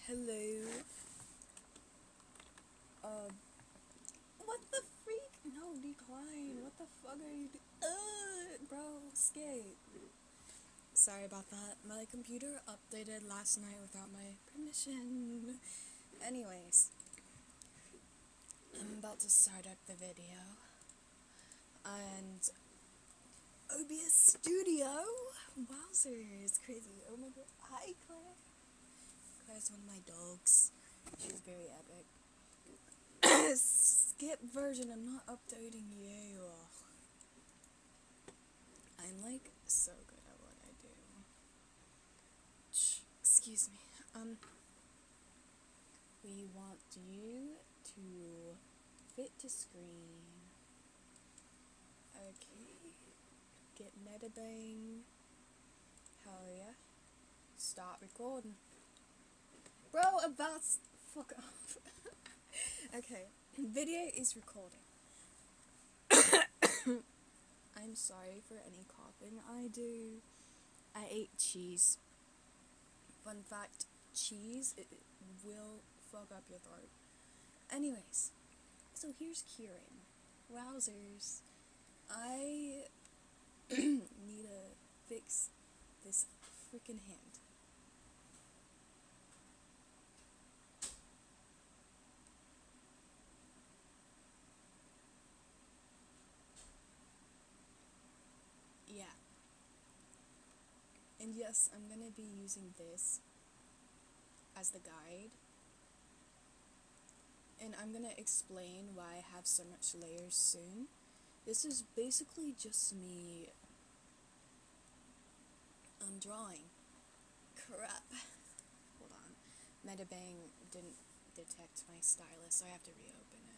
Hello. What the freak? No, decline. What the fuck are you bro, escape. Sorry about that. My computer updated last night without my permission. Anyways, I'm about to start up the video. And OBS Studio? Wowzers, crazy. Oh my god. Hi, Claire. Claire's one of my dogs. She's very epic. Skip version, I'm not updating you. I'm like so good at what I do. Excuse me. We want you to fit to screen. Okay. Get metabang. Hell yeah. Start recording. Bro, fuck off. Okay, video is recording. I'm sorry for any coughing I do. I ate cheese. Fun fact, cheese, it will fuck up your throat. Anyways, so here's Kieran. Wowzers. I need to fix this freaking hand. Yeah. And yes, I'm gonna be using this as the guide. And I'm gonna explain why I have so much layers soon. This is basically just me drawing. Crap. Hold on. Metabang didn't detect my stylus, so I have to reopen it.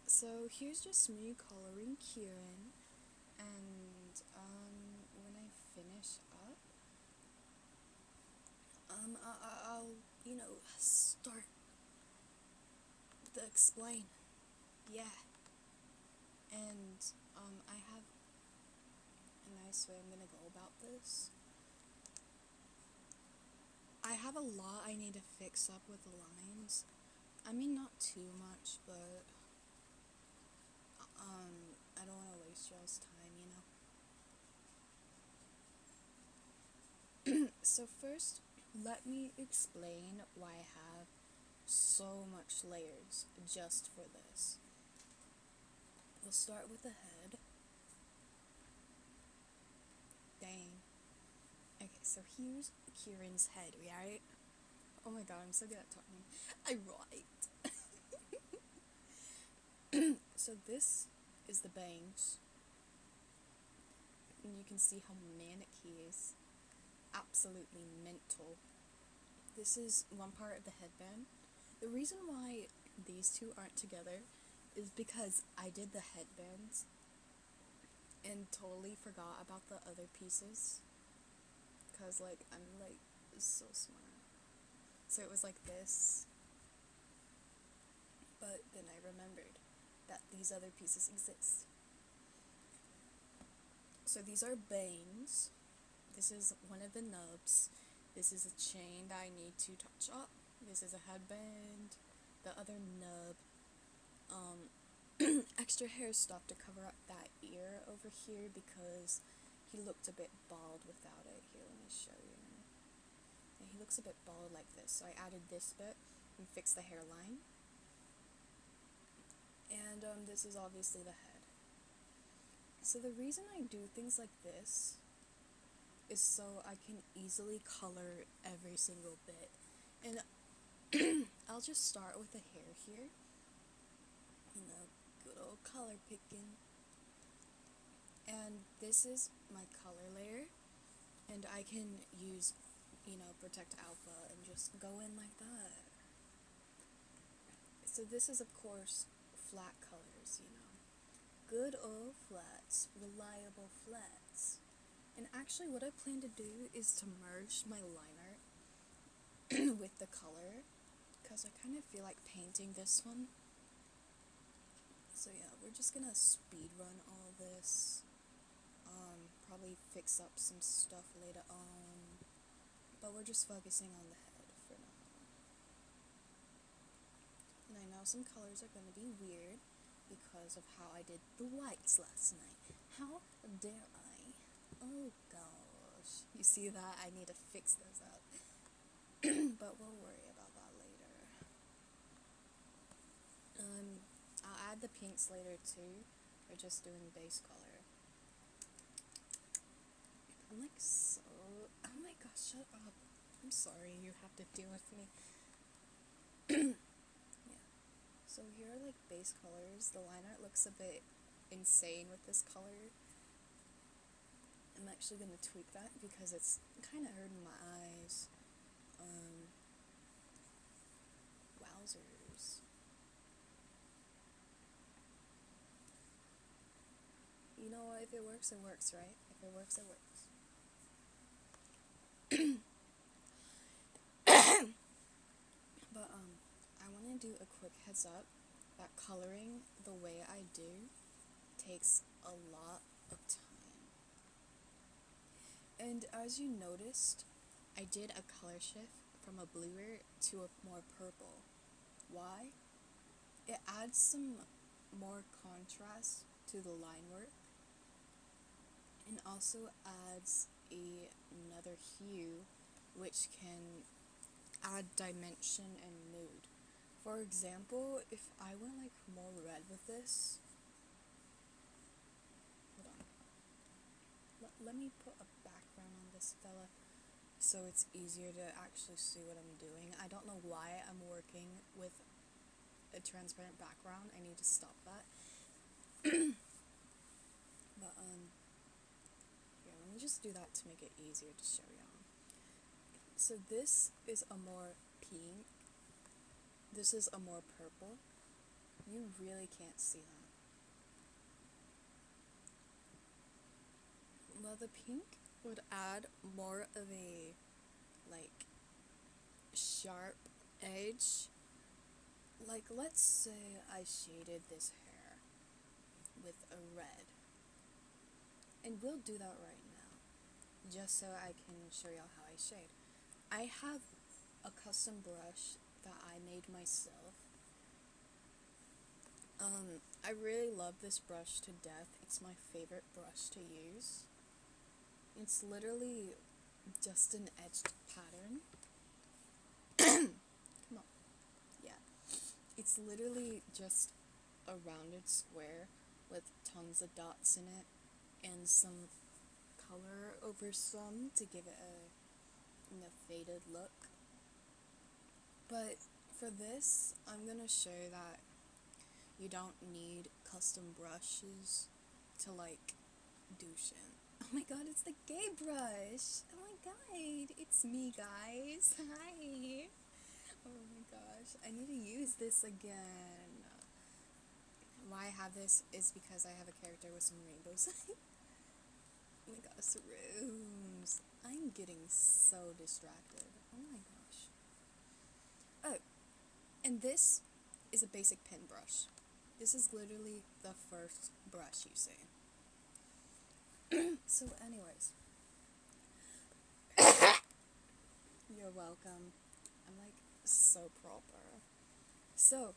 So here's just me coloring Kieran, and when I finish up, I'll start the explain. Yeah. And I have a nice way I'm gonna go about this. I have a lot I need to fix up with the lines. I mean, not too much, but I don't want to waste y'all's time, So first, let me explain why I have so much layers just for this. We'll start with the head. Dang. Okay, so here's Kieran's head, right? Oh my god, I'm so good at talking. I write. So this is the bangs. And you can see how manic he is. Absolutely mental. This is one part of the headband. The reason why these two aren't together is because I did the headbands and totally forgot about the other pieces. Cause I'm so smart. So it was like this. But then I remembered that these other pieces exist. So these are bangs. This is one of the nubs. This is a chain that I need to touch up. This is a headband. The other nub. Extra hair stuff to cover up that ear over here because he looked a bit bald without it. Here, let me show you. And he looks a bit bald like this, so I added this bit and fixed the hairline. And this is obviously the head. So the reason I do things like this is so I can easily color every single bit. And I'll just start with the hair here. Good old color picking. And this is my color layer. And I can use, Protect Alpha and just go in like that. So this is, of course, flat colors, Good old flats. Reliable flats. And actually what I plan to do is to merge my liner with the color, because I kind of feel like painting this one. So yeah, we're just gonna speed run all this, probably maybe fix up some stuff later on, but we're just focusing on the head for now. And I know some colors are going to be weird because of how I did the whites last night. How dare I? Oh gosh. You see that? I need to fix those up. But we'll worry about that later. I'll add the pinks later too. We're just doing base color. I'm like so... Oh my gosh, shut up. I'm sorry, you have to deal with me. Yeah. So here are like base colors. The line art looks a bit insane with this color. I'm actually gonna tweak that because it's kind of hurting my eyes. Wowzers. You know what? If it works, it works, right? If it works, it works. But I want to do a quick heads up that coloring the way I do takes a lot of time. And as you noticed, I did a color shift from a bluer to a more purple. Why? It adds some more contrast to the line work and also adds another hue which can add dimension and mood. For example, if I went like more red with this, hold on, let me put a background on this fella so it's easier to actually see what I'm doing. I don't know why I'm working with a transparent background. I need to stop that. But here, let me just do that to make it easier to show y'all. So this is a more pink. This is a more purple. You really can't see that. Well, the pink would add more of a, like, sharp edge. Like, let's say I shaded this hair with a red. And we'll do that right now, just so I can show y'all how I shade. I have a custom brush that I made myself. I really love this brush to death. It's my favorite brush to use. It's literally just an edged pattern. Come on. Yeah. It's literally just a rounded square with tons of dots in it and some color over some to give it a faded look. But for this, I'm gonna show that you don't need custom brushes to like do shit. Oh my god, it's the gay brush! Oh my god, it's me, guys. Hi! Oh my gosh, I need to use this again. Why I have this is because I have a character with some rainbows. Oh my gosh, rooms. I'm getting so distracted. Oh my gosh. Oh, and this is a basic pen brush. This is literally the first brush you see. So anyways. You're welcome. I'm like so proper. So,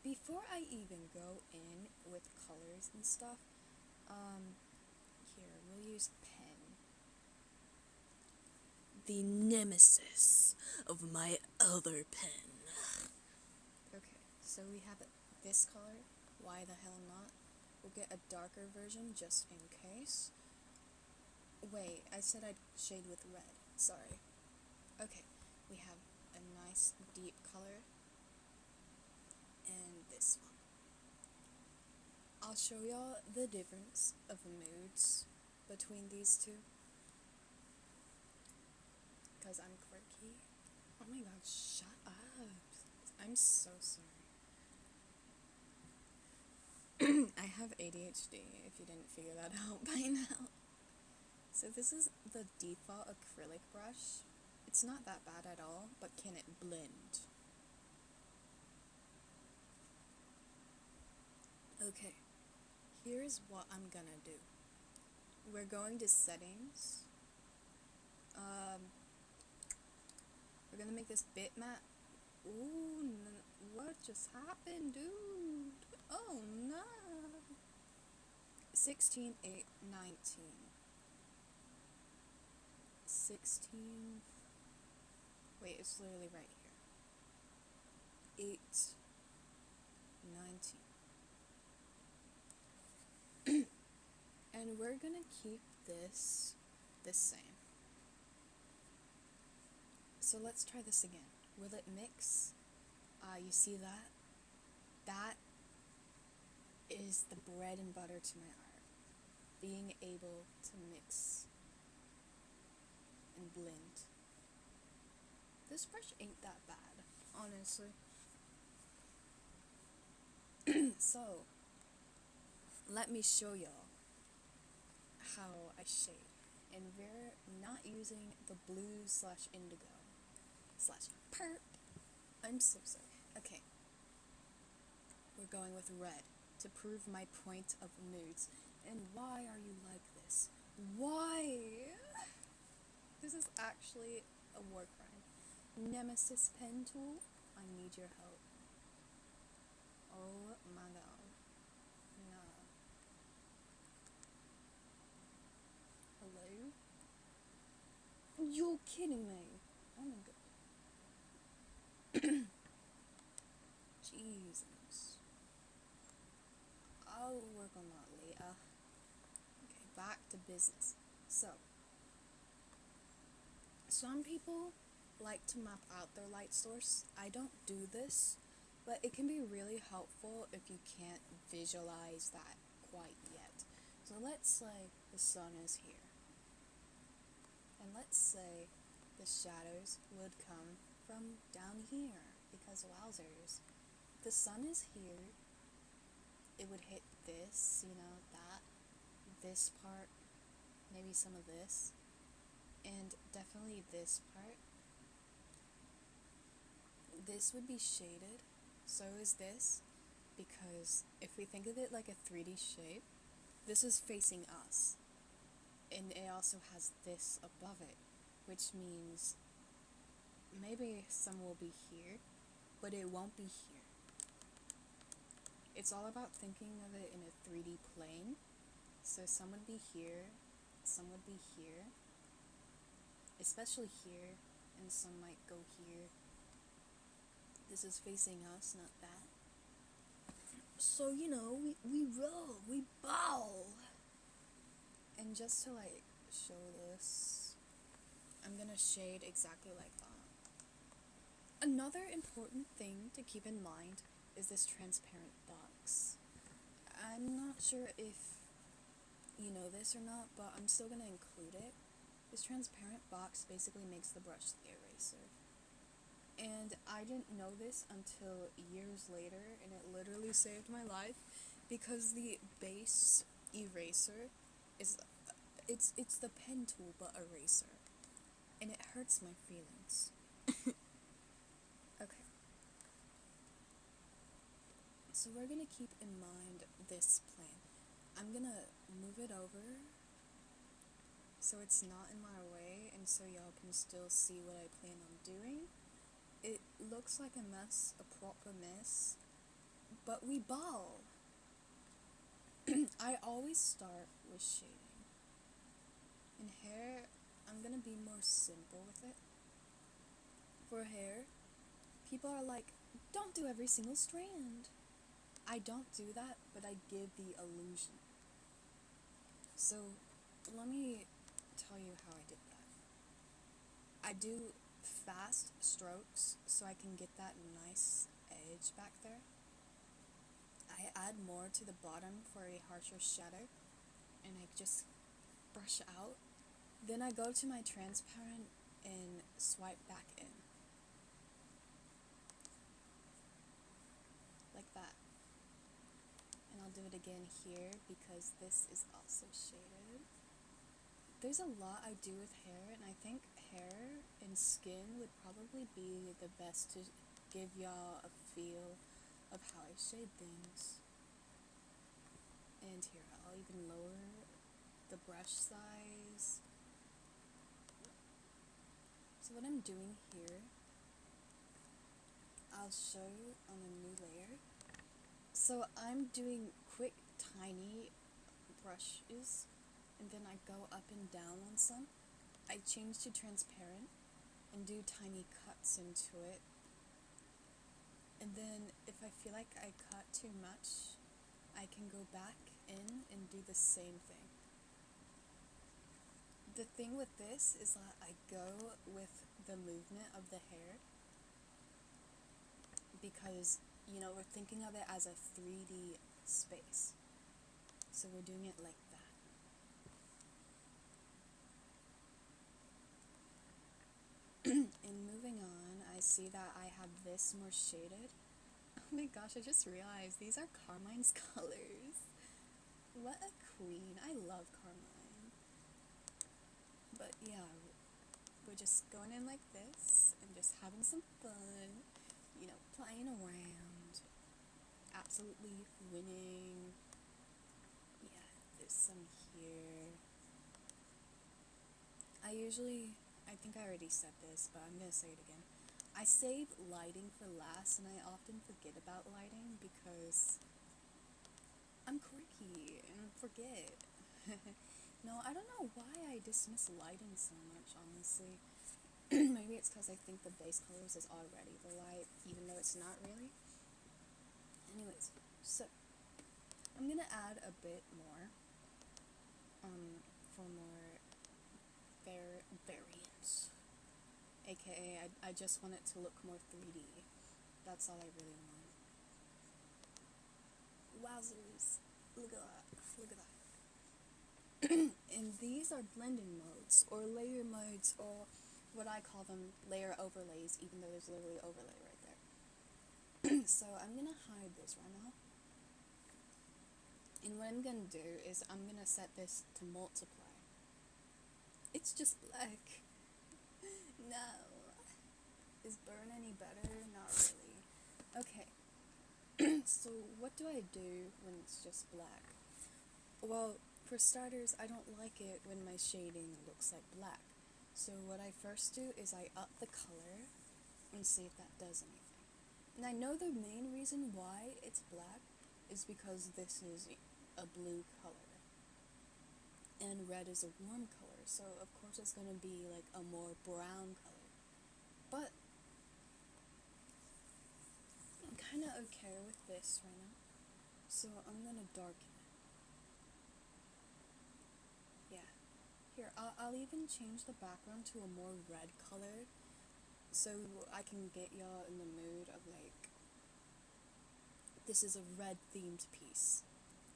before I even go in with colors and stuff, here, we'll use pen. The nemesis of my other pen. Okay, so we have this color. Why the hell not? We'll get a darker version just in case. Wait, I said I'd shade with red. Sorry. Okay, we have a nice deep color. And this one. I'll show y'all the difference of moods between these two. Because I'm quirky. Oh my god, shut up. I'm so sorry. I have ADHD, if you didn't figure that out by now. So this is the default acrylic brush. It's not that bad at all, but can it blend? Okay, here's what I'm gonna do. we're going to settings. We're gonna make this bitmap. Ooh, what just happened, dude? Oh no. 16, 8, 19. 16. Wait, it's literally right here. 8, 19. And we're gonna keep this the same. So let's try this again. Will it mix? You see that? That is the bread and butter to my art. Being able to mix and blend. This brush ain't that bad, honestly. So, let me show y'all how I shade. And we're not using the blue/indigo/perp. I'm so sorry. Okay. We're going with red to prove my point of moods. And why are you like this? Why? This is actually a war crime. Nemesis pen tool, I need your help. Oh my god. No. Hello? You're kidding me. Oh my god. Jesus. I'll work on that later. Okay, back to business. So, some people like to map out their light source. I don't do this, but it can be really helpful if you can't visualize that quite yet. So let's say the sun is here. And let's say the shadows would come from down here, because wowzers. The sun is here, it would hit this, this part, maybe some of this, and definitely this part. This would be shaded, so is this, because if we think of it like a 3D shape, this is facing us, and it also has this above it, which means maybe some will be here, but it won't be here. It's all about thinking of it in a 3D plane. So some would be here, some would be here, especially here, and some might go here. This is facing us, not that. So, we roll, we ball. And just to show this, I'm gonna shade exactly like that. Another important thing to keep in mind is this transparent box. I'm not sure if you know this or not, but I'm still gonna include it. This transparent box basically makes the brush the eraser. And I didn't know this until years later, and it literally saved my life, because the base eraser is, it's the pen tool but eraser, and it hurts my feelings. Okay. So we're gonna keep in mind this plane. I'm gonna move it over so it's not in my way, and so y'all can still see what I plan on doing. It looks like a mess, a proper mess, but we ball. I always start with shading. In hair, I'm gonna be more simple with it. For hair, people are like, don't do every single strand. I don't do that, but I give the illusion. So, let me tell you how I did that. I do fast strokes so I can get that nice edge back there. I add more to the bottom for a harsher shadow, and I just brush out. Then I go to my transparent and swipe back in. Like that. And I'll do it again here because this is also shaded. There's a lot I do with hair, and I think hair and skin would probably be the best to give y'all a feel of how I shade things. And here, I'll even lower the brush size. So what I'm doing here, I'll show you on a new layer. So I'm doing quick, tiny brushes, and then I go up and down on some. I change to transparent and do tiny cuts into it. And then if I feel like I cut too much, I can go back in and do the same thing. The thing with this is that I go with the movement of the hair because, you know, we're thinking of it as a 3D space. So we're doing it like that. And moving on, I see that I have this more shaded. Oh my gosh, I just realized these are Carmine's colors. What a queen. I love Carmine. But yeah, we're just going in like this and just having some fun, you know, playing around, absolutely winning. Yeah, there's some here. I think I already said this, but I'm gonna say it again. I save lighting for last, and I often forget about lighting because I'm quirky and forget. No, I don't know why I dismiss lighting so much, honestly. Maybe it's because I think the base colors is already the light, even though it's not really. Anyways, so I'm gonna add a bit more, for more variance. AKA, I just want it to look more 3D. That's all I really want. Wowzers! Look at that! Look at that! And these are blending modes, or layer modes, or what I call them, layer overlays, even though there's literally overlay right there. So I'm gonna hide this right now. And what I'm gonna do is I'm gonna set this to multiply. It's just black. No. Is burn any better? Not really. Okay. So what do I do when it's just black? Well, for starters, I don't like it when my shading looks like black. So what I first do is I up the color and see if that does anything. And I know the main reason why it's black is because this is a blue color and red is a warm color, so of course it's going to be like a more brown color. But I'm kind of okay with this right now, so I'm going to darken it. Yeah. Here, I'll even change the background to a more red color so I can get y'all in the mood of like, this is a red themed piece.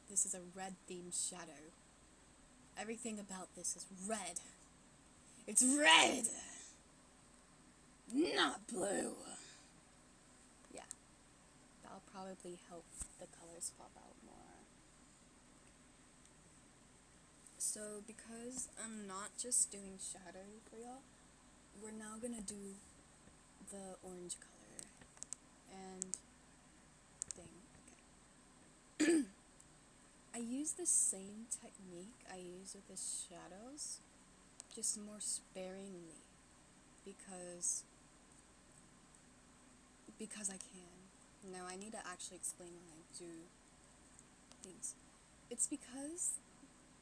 This is a red themed shadow. Everything about this is red. It's red! Not blue! Yeah. That'll probably help the colors pop out more. So, because I'm not just doing shadow for y'all, we're now gonna do the orange color. And okay. I use the same technique I use with the shadows, just more sparingly, because I can. Now I need to actually explain when I do things. It's because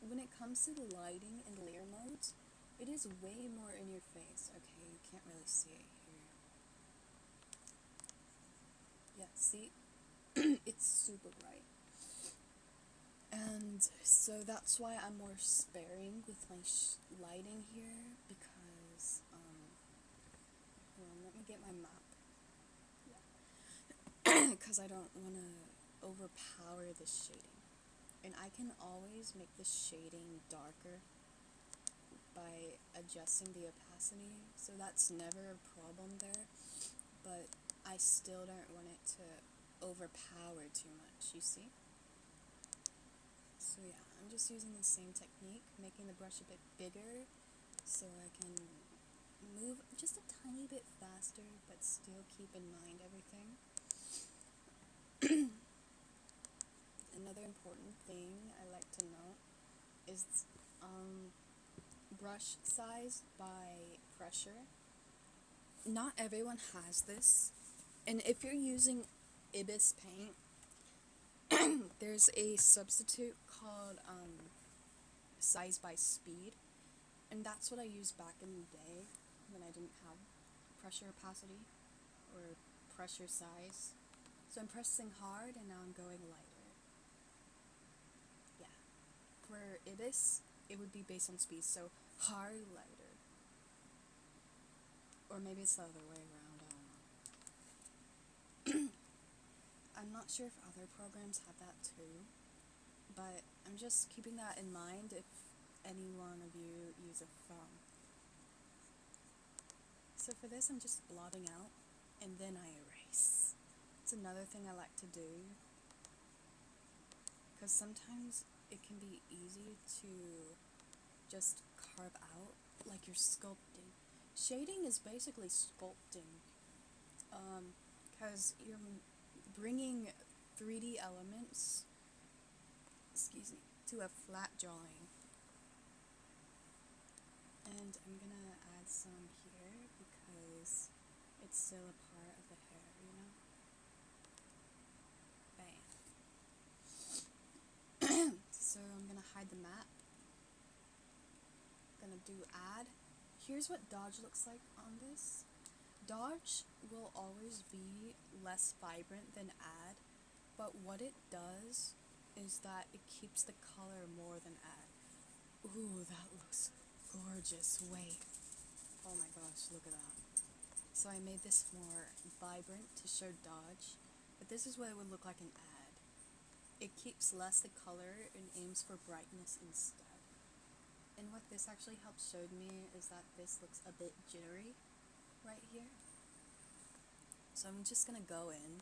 when it comes to the lighting and layer modes, it is way more in your face. Okay, you can't really see it here. Yeah, see? It's super bright. And so that's why I'm more sparing with my lighting here, because, hold on, let me get my map. Yeah. Because I don't want to overpower the shading. And I can always make the shading darker by adjusting the opacity, so that's never a problem there, but I still don't want it to overpower too much, you see? So yeah, I'm just using the same technique, making the brush a bit bigger so I can move just a tiny bit faster but still keep in mind everything. Another important thing I like to note is brush size by pressure. Not everyone has this, and if you're using Ibis paint, there's a substitute called size by speed, and that's what I used back in the day when I didn't have pressure opacity or pressure size. So I'm pressing hard and now I'm going lighter. Yeah. For Ibis, it would be based on speed, so hard, lighter. Or maybe it's the other way around, I don't know. I'm not sure if other programs have that too, but I'm just keeping that in mind if any one of you use a phone. So for this, I'm just blotting out, and then I erase. It's another thing I like to do, because sometimes it can be easy to just carve out like you're sculpting. Shading is basically sculpting, because you're bringing 3D elements, to a flat drawing. And I'm gonna add some here because it's still a part of the hair, you know? Bam. So I'm gonna hide the map. Gonna do add. Here's what dodge looks like on this. Dodge will always be less vibrant than add, but what it does is that it keeps the color more than add. Ooh, that looks gorgeous. Wait. Oh my gosh, look at that. So I made this more vibrant to show dodge, but this is what it would look like in add. It keeps less the color and aims for brightness instead. And what this actually helps show me is that this looks a bit jittery right here. So I'm just gonna go in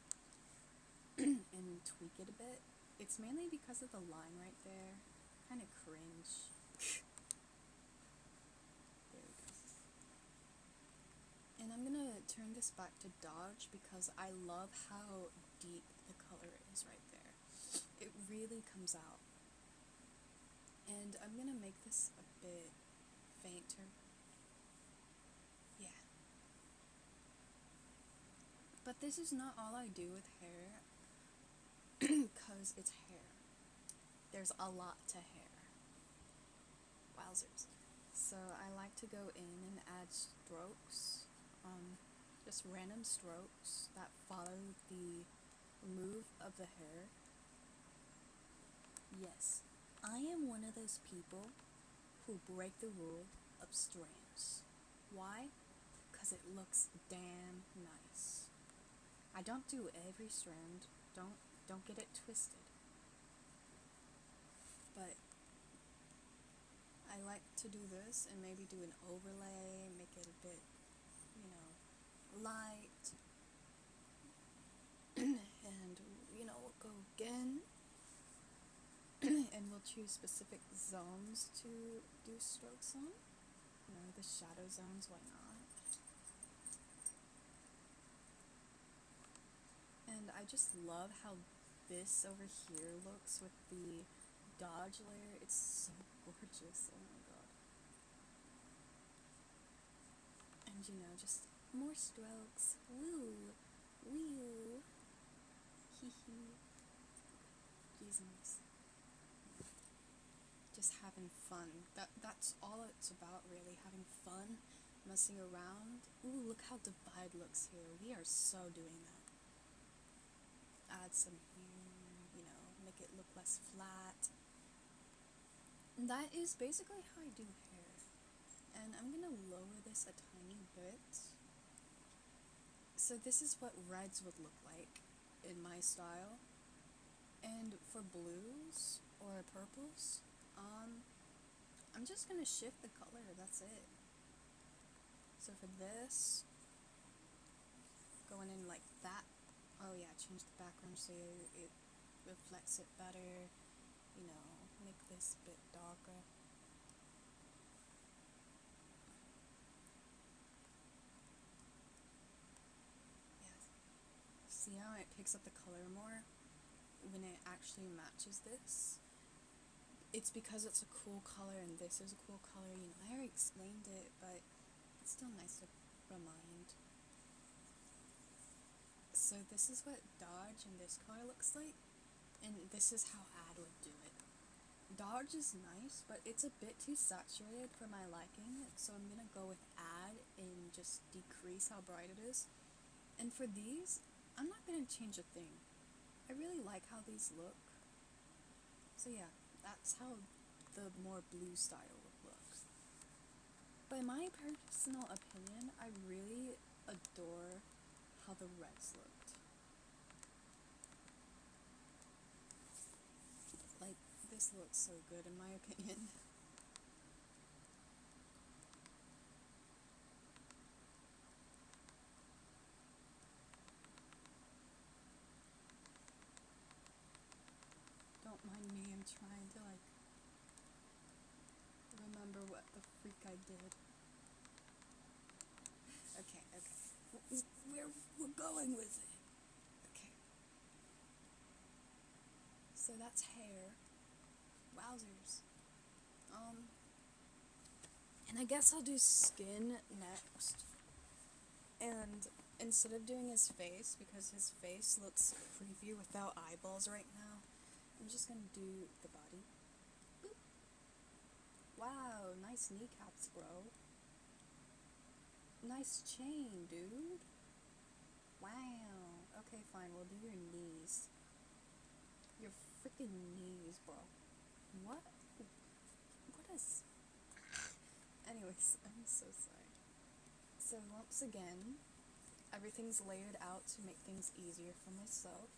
and tweak it a bit. It's mainly because of the line right there. Kind of cringe. There we go. And I'm gonna turn this back to dodge because I love how deep the color is right there. It really comes out. And I'm gonna make this a bit fainter. Yeah. But this is not all I do with hair, because it's hair. There's a lot to hair. Wowzers. So I like to go in and add strokes, just random strokes that follow the move of the hair. Yes, I am one of those people who break the rule of strands. Why? Because it looks damn nice. I don't do every strand, don't get it twisted. But I like to do this and maybe do an overlay, make it a bit, you know, light. And, you know, we'll go again. And we'll choose specific zones to do strokes on. You know, the shadow zones, why not? And I just love how this over here looks with the dodge layer. It's so gorgeous, oh my god. And you know, just more strokes. Woo! Woo! Hee hee. Jesus. Just having fun. That's all it's about, really. Having fun, messing around. Ooh, look how divide looks here. We are so doing that. Add some here, you know, make it look less flat. And that is basically how I do hair. And I'm gonna lower this a tiny bit. So this is what reds would look like in my style. And for blues or purples, I'm just gonna shift the color, that's it. So for this, going in like that. Oh yeah, change the background so it reflects it better. You know, make this a bit darker. Yes. See how it picks up the color more when it actually matches this? it's because it's a cool color and this is a cool color, you know, I already explained it, but it's still nice to remind. So this is what Dodge in this color looks like, and this is how Ad would do it. Dodge is nice, but it's a bit too saturated for my liking, so I'm gonna go with Ad and just decrease how bright it is. And for these, I'm not gonna change a thing. I really like how these look. So yeah, that's how the more blue style would look. By my personal opinion, I really adore how the reds looked. Like, this looks so good in my opinion. Don't mind me, I'm trying to like remember what the freak I did. Okay. We're going with it. Okay. So that's hair. Wowzers. And I guess I'll do skin next. And instead of doing his face, because his face looks creepy without eyeballs right now, I'm just gonna do the body. Boop. Wow, nice kneecaps, bro. Nice chain, dude. Wow. Okay, fine, we'll do your knees. Your freaking knees, bro. What is... Anyways, I'm so sorry. So once again, everything's layered out to make things easier for myself.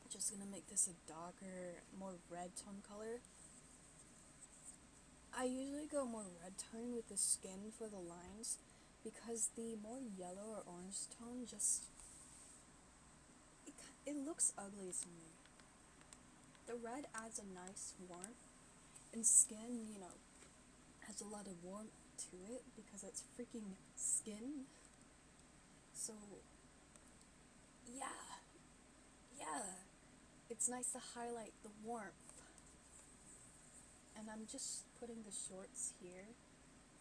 Just gonna make this a darker, more red tone color. I usually go more red tone with the skin for the lines, because the more yellow or orange tone just... It looks ugly to me. The red adds a nice warmth, and skin, you know, has a lot of warmth to it because it's freaking skin. So, yeah. It's nice to highlight the warmth. And I'm just putting the shorts here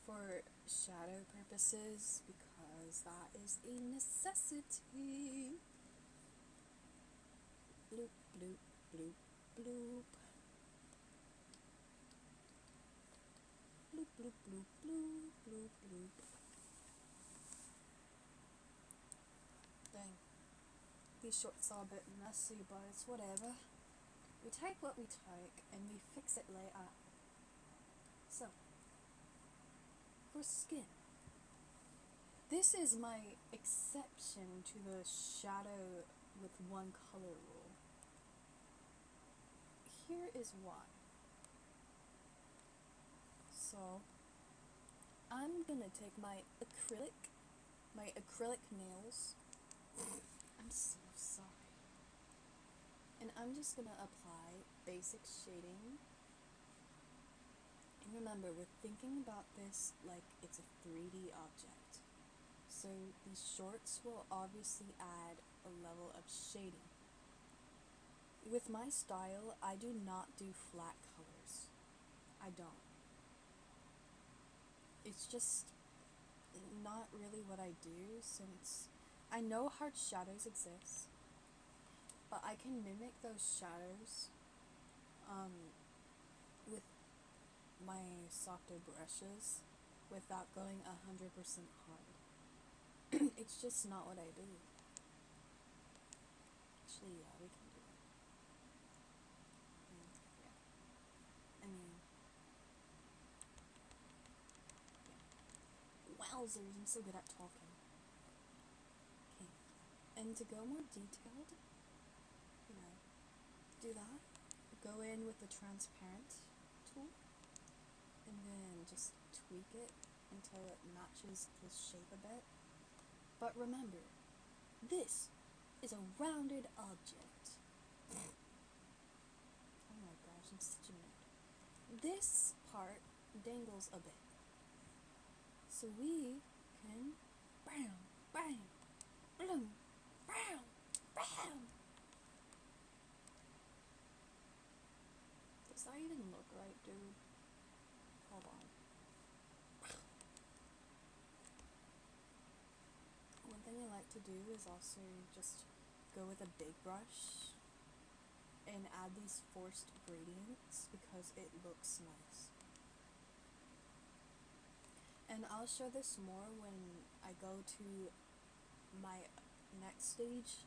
for shadow purposes because that is a necessity. Bloop, bloop, bloop, bloop. Bloop, bloop, bloop, bloop, bloop, bloop. Dang. These shorts are a bit messy, but it's whatever. We take what we take, and we fix it later. So, for skin. This is my exception to the shadow with one color rule. Here is why. So, I'm gonna take my acrylic nails. I'm so sorry. And I'm just gonna apply basic shading. And remember, we're thinking about this like it's a 3D object. So these shorts will obviously add a level of shading. With my style, I do not do flat colors. I don't. It's just not really what I do, since I know hard shadows exist, but I can mimic those shadows with my softer brushes without going 100% hard. It's just not what I do. Actually, yeah, we can do it. Yeah. I mean, yeah. Wowzers, I'm so good at talking. Okay. And to go more detailed, you know, do that. Go in with the transparent tool, and then just tweak it until it matches the shape a bit. But remember, this is a rounded object. Oh my gosh, I'm such a nerd. This part dangles a bit. So we can bam, bam, boom, bam, bam. dude. Hold on. One thing I like to do is also just go with a big brush and add these forced gradients because it looks nice. And I'll show this more when I go to my next stage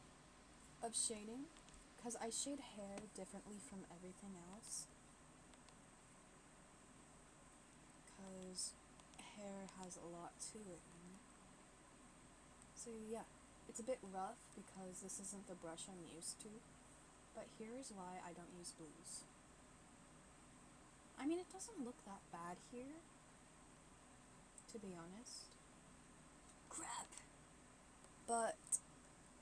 of shading, because I shade hair differently from everything else, because hair has a lot to it, you know? So yeah, it's a bit rough because this isn't the brush I'm used to, but here is why I don't use blues. I mean, it doesn't look that bad here, to be honest. Crap! But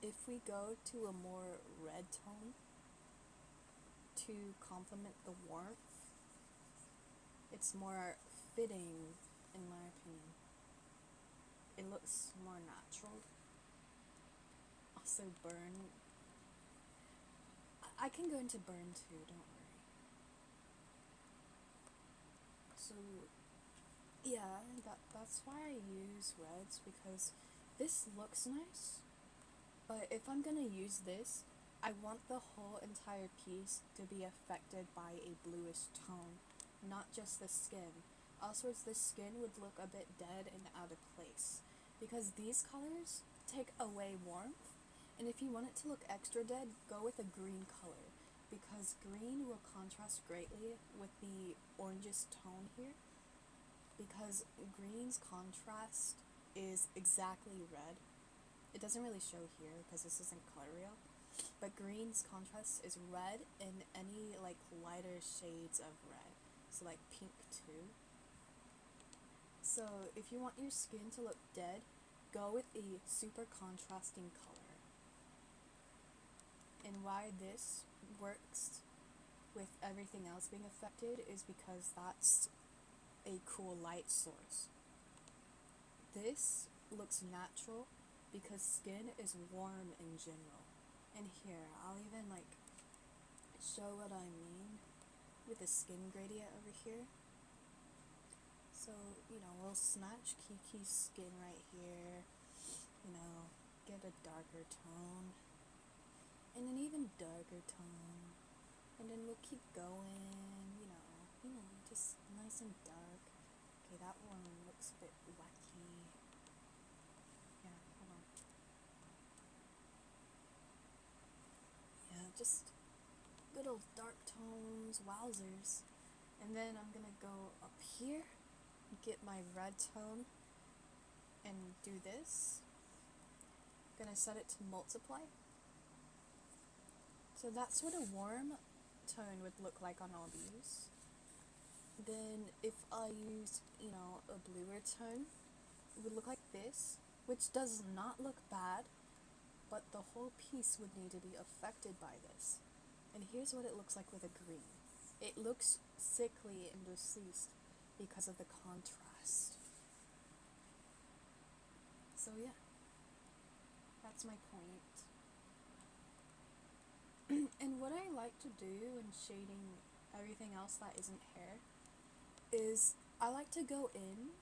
if we go to a more red tone to complement the warmth, it's more fitting, in my opinion. It looks more natural. Also burn. I can go into burn too, don't worry. So yeah, that's why I use reds, because this looks nice, but if I'm gonna use this, I want the whole entire piece to be affected by a bluish tone, not just the skin. Also, the skin would look a bit dead and out of place, because these colors take away warmth, and if you want it to look extra dead, go with a green color, because green will contrast greatly with the orangish tone here, because green's contrast is exactly red. It doesn't really show here because this isn't color real, but green's contrast is red and any like lighter shades of red, so like pink too. So if you want your skin to look dead, go with a super contrasting color. And why this works with everything else being affected is because that's a cool light source. This looks natural because skin is warm in general. And here, I'll even like show what I mean with the skin gradient over here. So, you know, we'll snatch Kiki's skin right here, you know, get a darker tone, and an even darker tone, and then we'll keep going, you know, just nice and dark. Okay, that one looks a bit wacky. Yeah, hold on. Yeah, just good old dark tones, wowzers. And then I'm gonna go up here, get my red tone, and do this. I'm gonna set it to multiply. So that's what a warm tone would look like on all these. Then if I use, you know, a bluer tone, it would look like this, which does not look bad, but the whole piece would need to be affected by this. And here's what it looks like with a green. It looks sickly and deceased because of the contrast. So yeah, that's my point. And what I like to do when shading everything else that isn't hair is I like to go in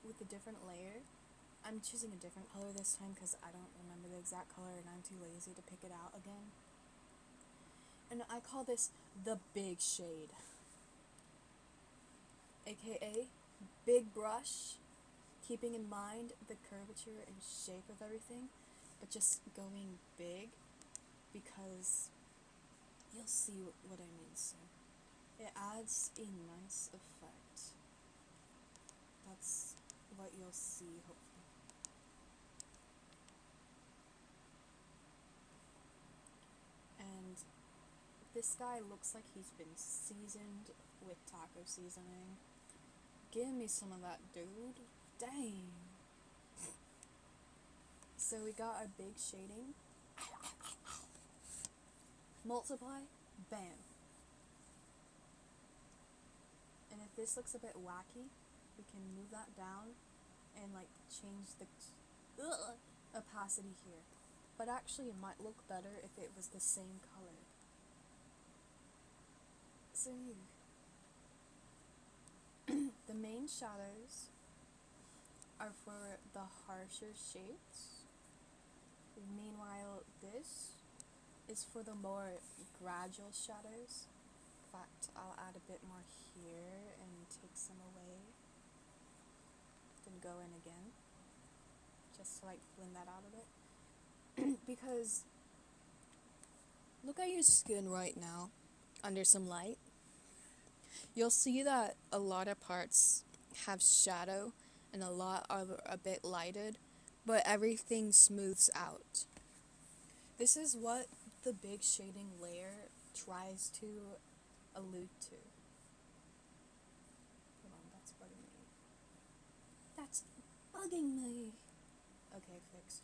with a different layer. I'm choosing a different color this time because I don't remember the exact color and I'm too lazy to pick it out again. And I call this the big shade, aka big brush, keeping in mind the curvature and shape of everything, but just going big because you'll see what I mean soon. It adds a nice effect. That's what you'll see, hopefully. And this guy looks like he's been seasoned with taco seasoning. Give me some of that, dude. Dang. So we got our big shading. Multiply. Bam. And if this looks a bit wacky, we can move that down and like change the opacity here. But actually it might look better if it was the same color. So green shadows are for the harsher shades. Meanwhile, this is for the more gradual shadows. In fact, I'll add a bit more here and take some away. Then go in again. Just to like blend that out a bit. Because look at your skin right now under some light. You'll see that a lot of parts have shadow and a lot are a bit lighted, but everything smooths out. This is what the big shading layer tries to allude to. Hold on, that's bugging me. That's bugging me! Okay, fixed.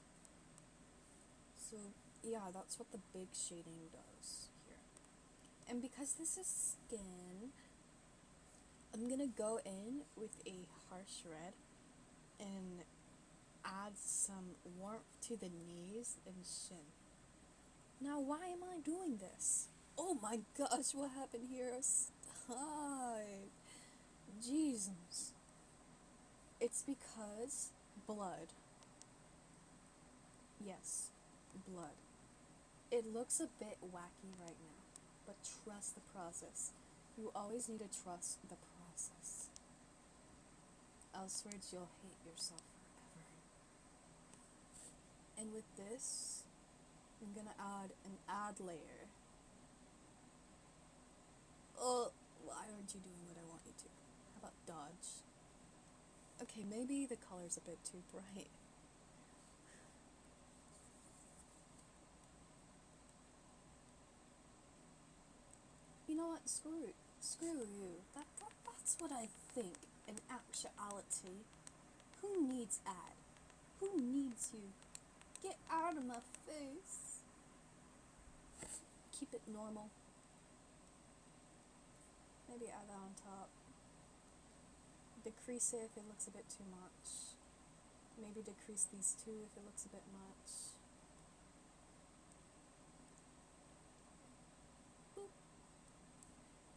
So, yeah, that's what the big shading does here. And because this is skin, I'm gonna go in with a harsh red and add some warmth to the knees and shin. Now, why am I doing this? Oh my gosh, what happened here? Stop. Jesus. It's because blood. Yes, blood. It looks a bit wacky right now, but trust the process. You always need to trust the process. Elsewhere, you'll hate yourself forever. And with this, I'm gonna add an add layer. Oh, why aren't you doing what I want you to? How about dodge? Okay, maybe the color's a bit too bright. You know what? Screw you. That's what I think. In actuality, who needs ad? Who needs you? Get out of my face. Keep it normal. Maybe add that on top. Decrease it if it looks a bit too much. Maybe decrease these two if it looks a bit much. Boop.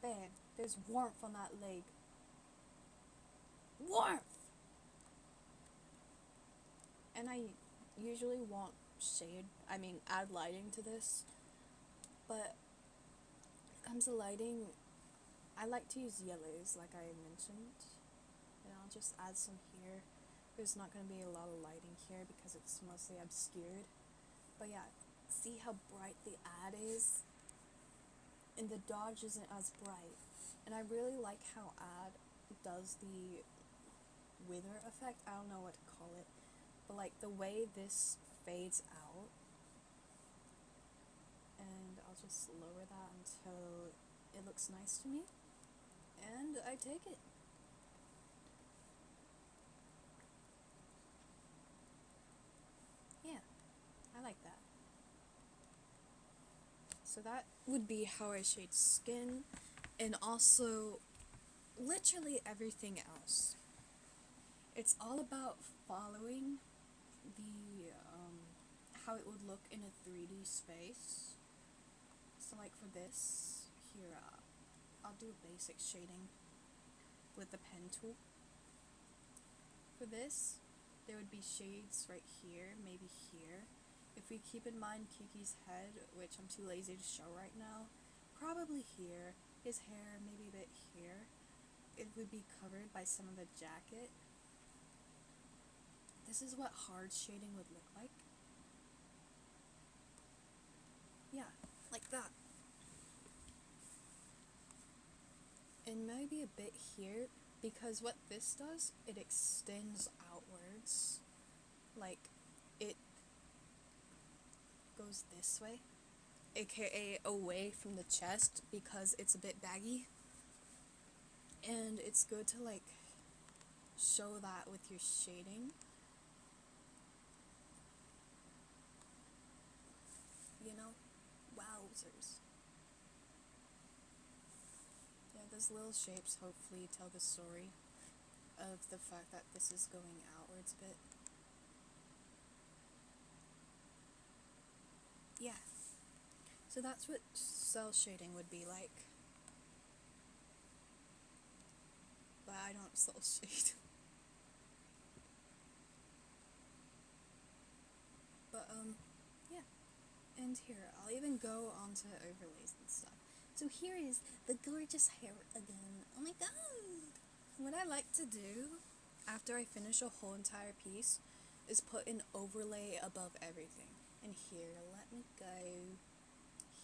Bam. There's warmth on that leg. Warmth! And I usually won't add lighting to this, but when it comes to lighting, I like to use yellows like I mentioned, and I'll just add some here. There's not going to be a lot of lighting here because it's mostly obscured, but yeah, see how bright the ad is? And the dodge isn't as bright, and I really like how ad does the wither effect. I don't know what to call it, but like the way this fades out, and I'll just lower that until it looks nice to me, and I take it. Yeah, I like that. So that would be how I shade skin, and also literally everything else. It's all about following the how it would look in a 3D space. So like for this here, I'll do a basic shading with the pen tool. For this, there would be shades right here, maybe here. If we keep in mind Kiki's head, which I'm too lazy to show right now, probably here. His hair, maybe a bit here. It would be covered by some of the jacket. This is what hard shading would look like. Yeah, like that. And maybe a bit here, because what this does, it extends outwards. Like, it goes this way, aka away from the chest, because it's a bit baggy. And it's good to like show that with your shading. You know? Wowzers. Yeah, those little shapes hopefully tell the story of the fact that this is going outwards a bit. Yeah. So that's what cell shading would be like. But I don't account sells shade. But, yeah. And here, I'll even go on to overlays and stuff. So here is the gorgeous hair again. Oh my god! What I like to do, after I finish a whole entire piece, is put an overlay above everything. And here, let me go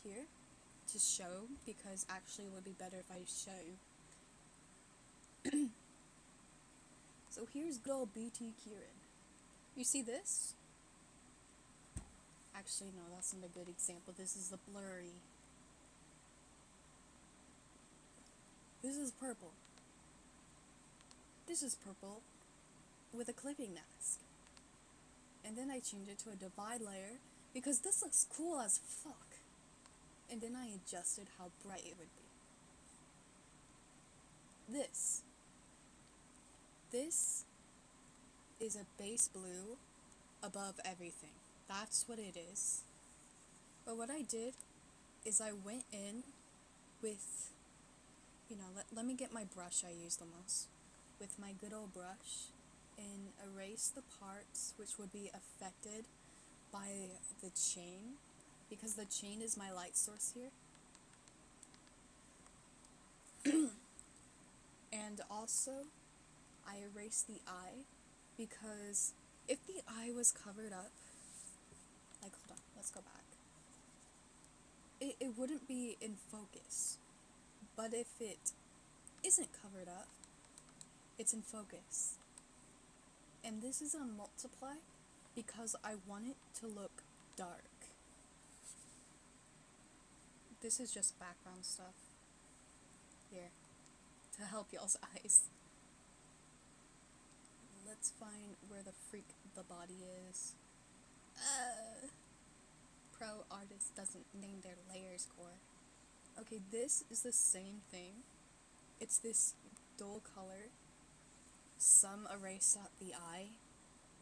here to show, because actually it would be better if I show. So here's good old BT Kieran. You see this? Actually, no, that's not a good example. This is the blurry. This is purple. This is purple with a clipping mask. And then I change it to a divide layer because this looks cool as fuck. And then I adjusted how bright it would be. This is a base blue above everything. That's what it is. But what I did is I went in with, let me get my brush I use the most. With my good old brush, and erase the parts which would be affected by the chain, because the chain is my light source here. And also, I erased the eye, because if the eye was covered up, like, hold on, let's go back. It wouldn't be in focus, but if it isn't covered up, it's in focus. And this is on multiply because I want it to look dark. This is just background stuff here to help y'all's eyes. Let's find where the freak the body is. Pro artist doesn't name their layers core. Okay, this is the same thing. It's this dull color. Some erase out the eye,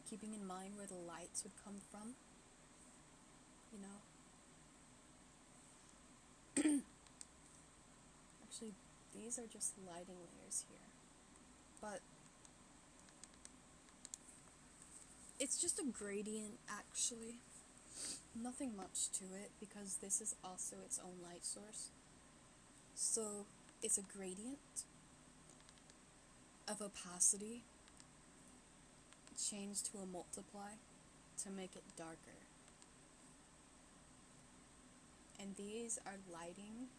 keeping in mind where the lights would come from. Actually, these are just lighting layers here. But it's just a gradient, actually. Nothing much to it, because this is also its own light source. So it's a gradient of opacity changed to a multiply to make it darker. And these are lighting.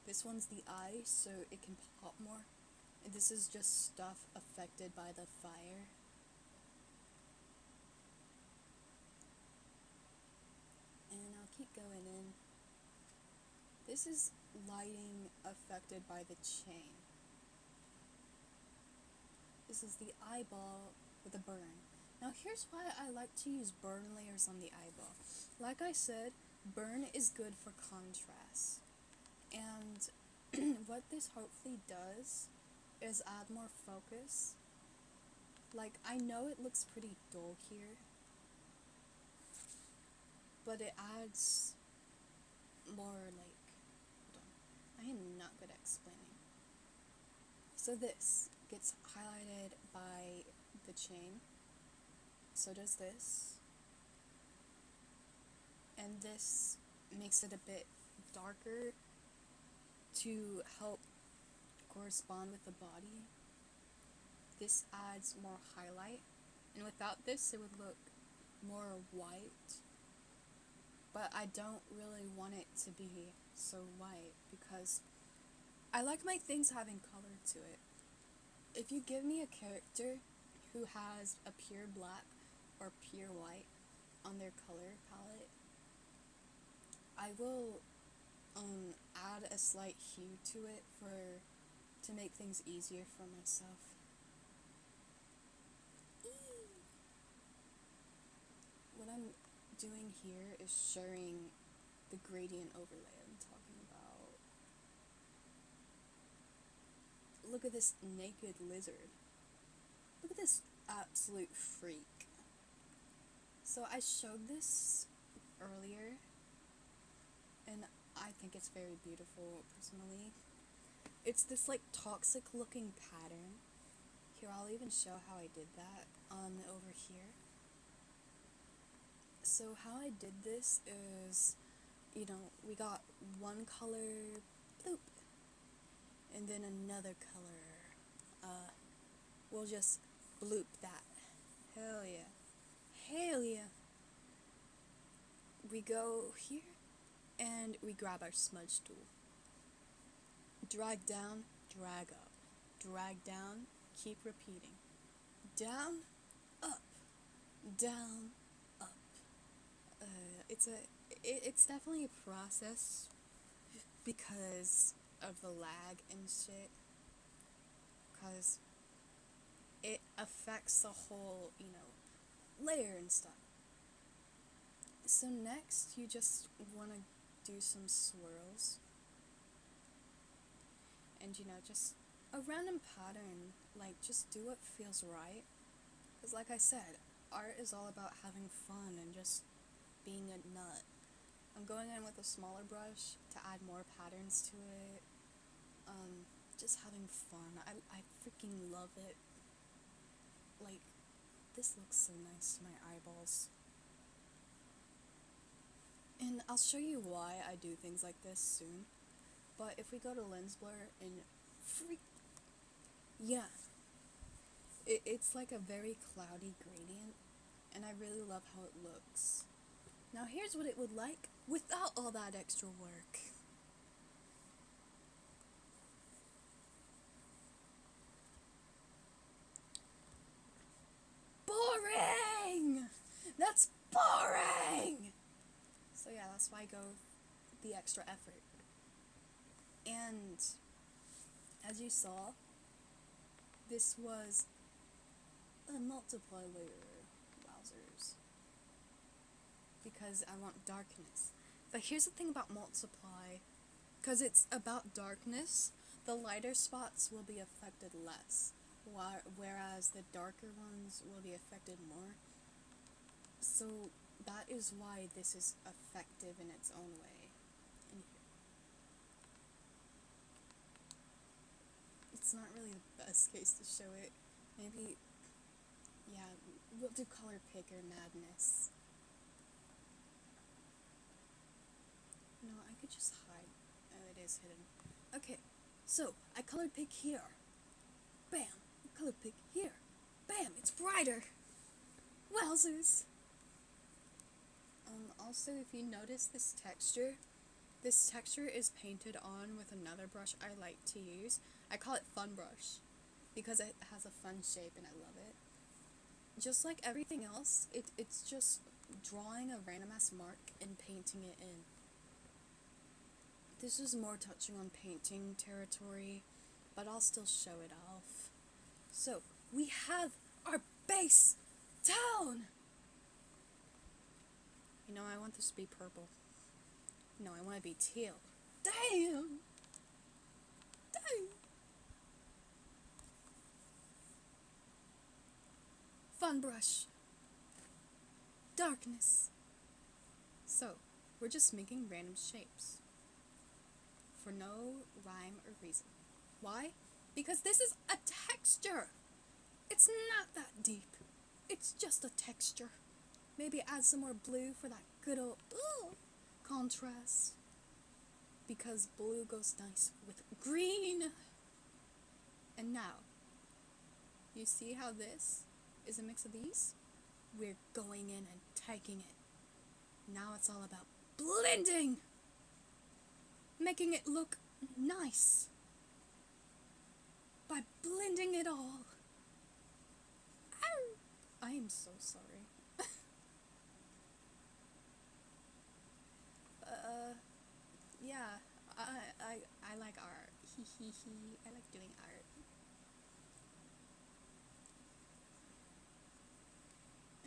This one's the eye, so it can pop more. And this is just stuff affected by the fire. And I'll keep going in. This is lighting affected by the chain. This is the eyeball with a burn. Now here's why I like to use burn layers on the eyeball. Like I said, burn is good for contrast. And what this hopefully does is add more focus. Like, I know it looks pretty dull here, but it adds more, like, hold on, I am not good at explaining. So this gets highlighted by the chain, so does this, and this makes it a bit darker to help correspond with the body. This adds more highlight, and without this it would look more white, but I don't really want it to be so white because I like my things having color to it. If you give me a character who has a pure black or pure white on their color palette, I will add a slight hue to it to make things easier for myself. What I'm doing here is showing the gradient overlay I'm talking about. Look at this naked lizard. Look at this absolute freak. So I showed this earlier, and I think it's very beautiful personally. It's this like toxic looking pattern Here, I'll even show how I did that over here. So how I did this is, you know, we got one color, bloop, and then another color, we'll just bloop that. Hell yeah. Hell yeah. We go here, and we grab our smudge tool. Drag down, drag up. Drag down, keep repeating. Down, up. Down, up. It's definitely a process because of the lag and shit. Because it affects the whole, you know, layer and stuff. So next, you just want to do some swirls. And, you know, just a random pattern. Like, just do what feels right. Because like I said, art is all about having fun and just being a nut. I'm going in with a smaller brush to add more patterns to it. Just having fun. I freaking love it. Like, this looks so nice to my eyeballs. And I'll show you why I do things like this soon. But if we go to lens blur and yeah. It's like a very cloudy gradient, and I really love how it looks. Now here's what it would like without all that extra work. Boring! That's boring! So yeah, that's why I go the extra effort. And as you saw, this was a multiply layer, wowzers, because I want darkness. But here's the thing about multiply, because it's about darkness, the lighter spots will be affected less, whereas the darker ones will be affected more. So that is why this is effective in its own way. In here. It's not really the best case to show it. Maybe, yeah, we'll do color picker madness. No, I could just hide. Oh, it is hidden. Okay, so I color pick here. Bam! Color pick here. Bam! It's brighter! Wowzers! Also, if you notice this texture is painted on with another brush I like to use. I call it Fun Brush, because it has a fun shape and I love it. Just like everything else, it's just drawing a random ass mark and painting it in. This is more touching on painting territory, but I'll still show it off. So, we have our base down! You know, I want this to be purple. No, I want to be teal. Damn! Damn! Fun brush. Darkness. So, we're just making random shapes. For no rhyme or reason. Why? Because this is a texture! It's not that deep. It's just a texture. Maybe add some more blue for that good old contrast. Because blue goes nice with green. And now, you see how this is a mix of these? We're going in and taking it. Now it's all about blending. Making it look nice. By blending it all. Ow! I am so sorry. Yeah, I like art. I like doing art.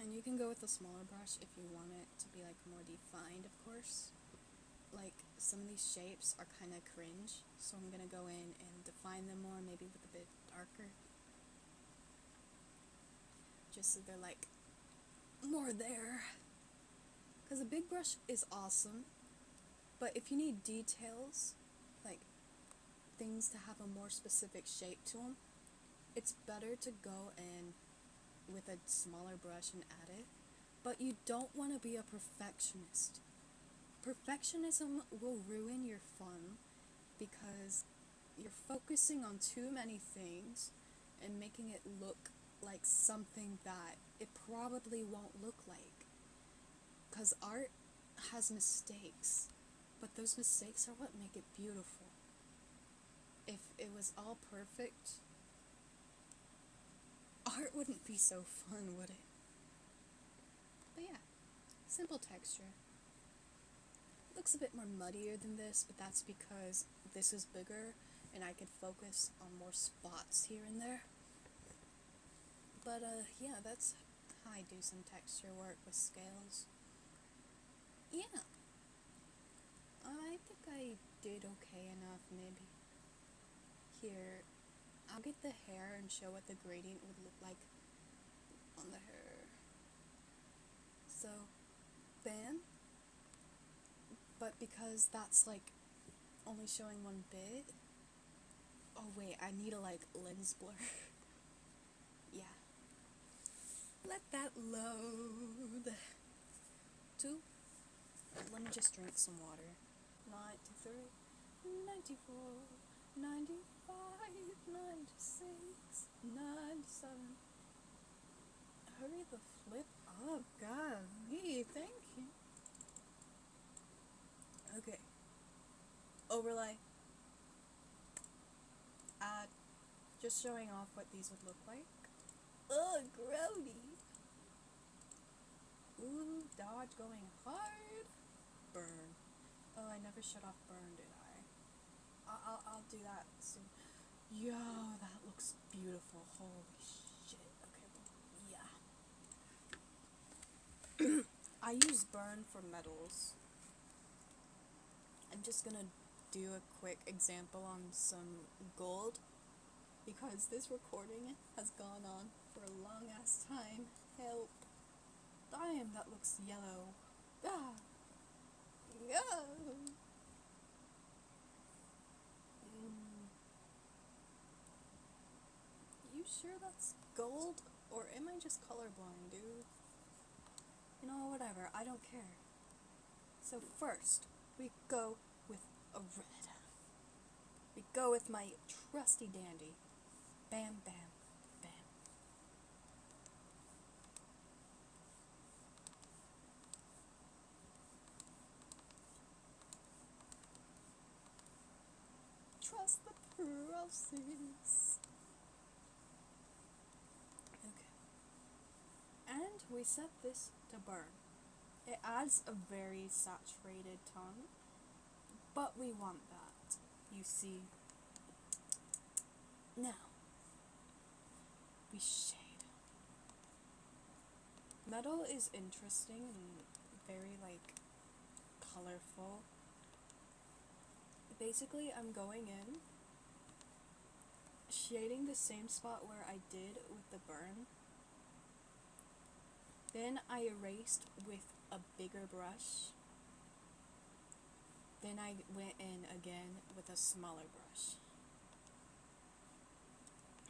And you can go with a smaller brush if you want it to be like more defined, of course. Like, some of these shapes are kind of cringe, so I'm gonna go in and define them more, maybe with a bit darker. Just so they're like more there. Because a big brush is awesome, but if you need details, like things to have a more specific shape to them, it's better to go in with a smaller brush and add it, but you don't want to be a perfectionist. Perfectionism will ruin your fun because you're focusing on too many things and making it look like something that it probably won't look like. Because art has mistakes, but those mistakes are what make it beautiful. If it was all perfect, art wouldn't be so fun, would it? But yeah, simple texture. Looks a bit more muddier than this, but that's because this is bigger and I could focus on more spots here and there. But yeah, that's how I do some texture work with scales. Yeah, I think I did okay enough, maybe. Here, I'll get the hair and show what the gradient would look like on the hair. So, bam. But because that's like only showing one bit. Oh wait, I need a like lens blur. Yeah. Let that load. 2. Let me just drink some water. 93, 94, 95, 96, 97. Hurry the flip up, golly, thank you. Okay. Overlay. Just showing off what these would look like. Ugh, grody. Ooh, dodge going hard. Burn. Oh, I never shut off burn, did I? I'll do that soon. Yo, that looks beautiful. Holy shit. Okay, yeah. I use burn for metals. I'm just gonna do a quick example on some gold because this recording has gone on for a long ass time. Help. Damn, that looks yellow. Ah. Yeah. You sure that's gold? Or am I just colorblind, dude? You know, whatever, I don't care. So first, we go with a red. We go with my trusty dandy. Bam, bam, bam. Trust the process. Okay. And we set this to burn. It adds a very saturated tone, but we want that, you see. Now, we shade. Metal is interesting and very, like, colorful. Basically, I'm going in, shading the same spot where I did with the burn. Then I erased with a bigger brush. Then I went in again with a smaller brush.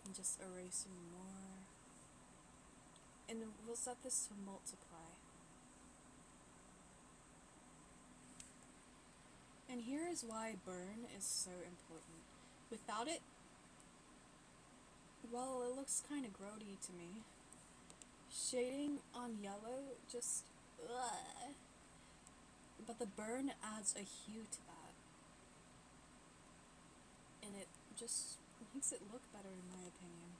And just erasing more. And we'll set this to multiply. And here is why burn is so important. Without it, well, it looks kind of grody to me. Shading on yellow just, ugh. But the burn adds a hue to that. And it just makes it look better in my opinion.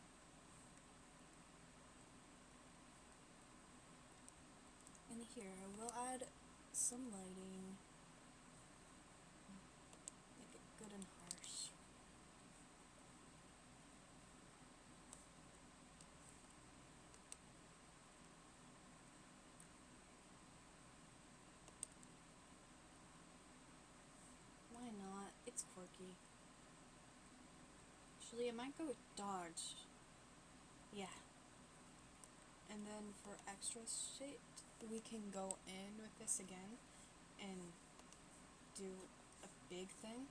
And here, we'll add some lighting. Make it good and harsh. Why not? It's quirky. Actually, I might go with dodge. Yeah. And then for extra shit, we can go in with this again and do a big thing.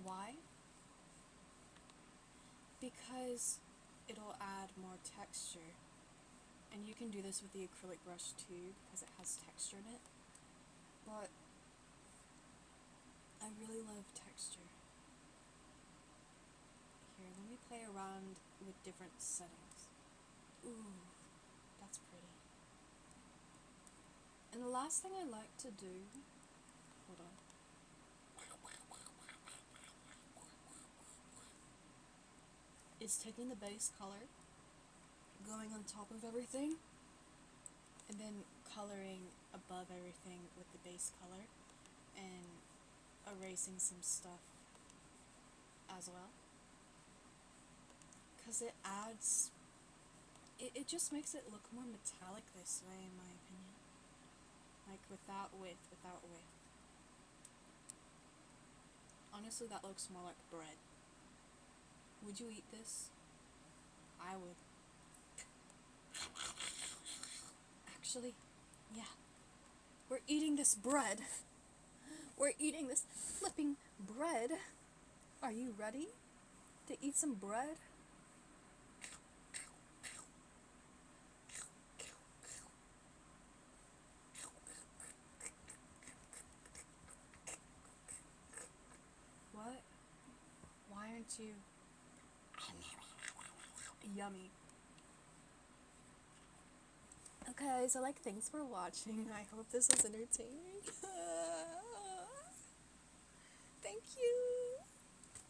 Why? because it'll add more texture. And you can do this with the acrylic brush too, because it has texture in it. But I really love texture. Here, let me play around with different settings. Ooh, that's pretty. And the last thing I like to do, hold on. Is taking the base color, going on top of everything, and then coloring above everything with the base color, and erasing some stuff as well. Because it adds, it just makes it look more metallic this way, in my opinion. Like without width. Honestly, that looks more like bread. Would you eat this? I would. Actually, yeah. We're eating this bread. We're eating this flipping bread. Are you ready to eat some bread? What? Why aren't you? Yummy. Okay, so like, thanks for watching. I hope this was entertaining. Thank you.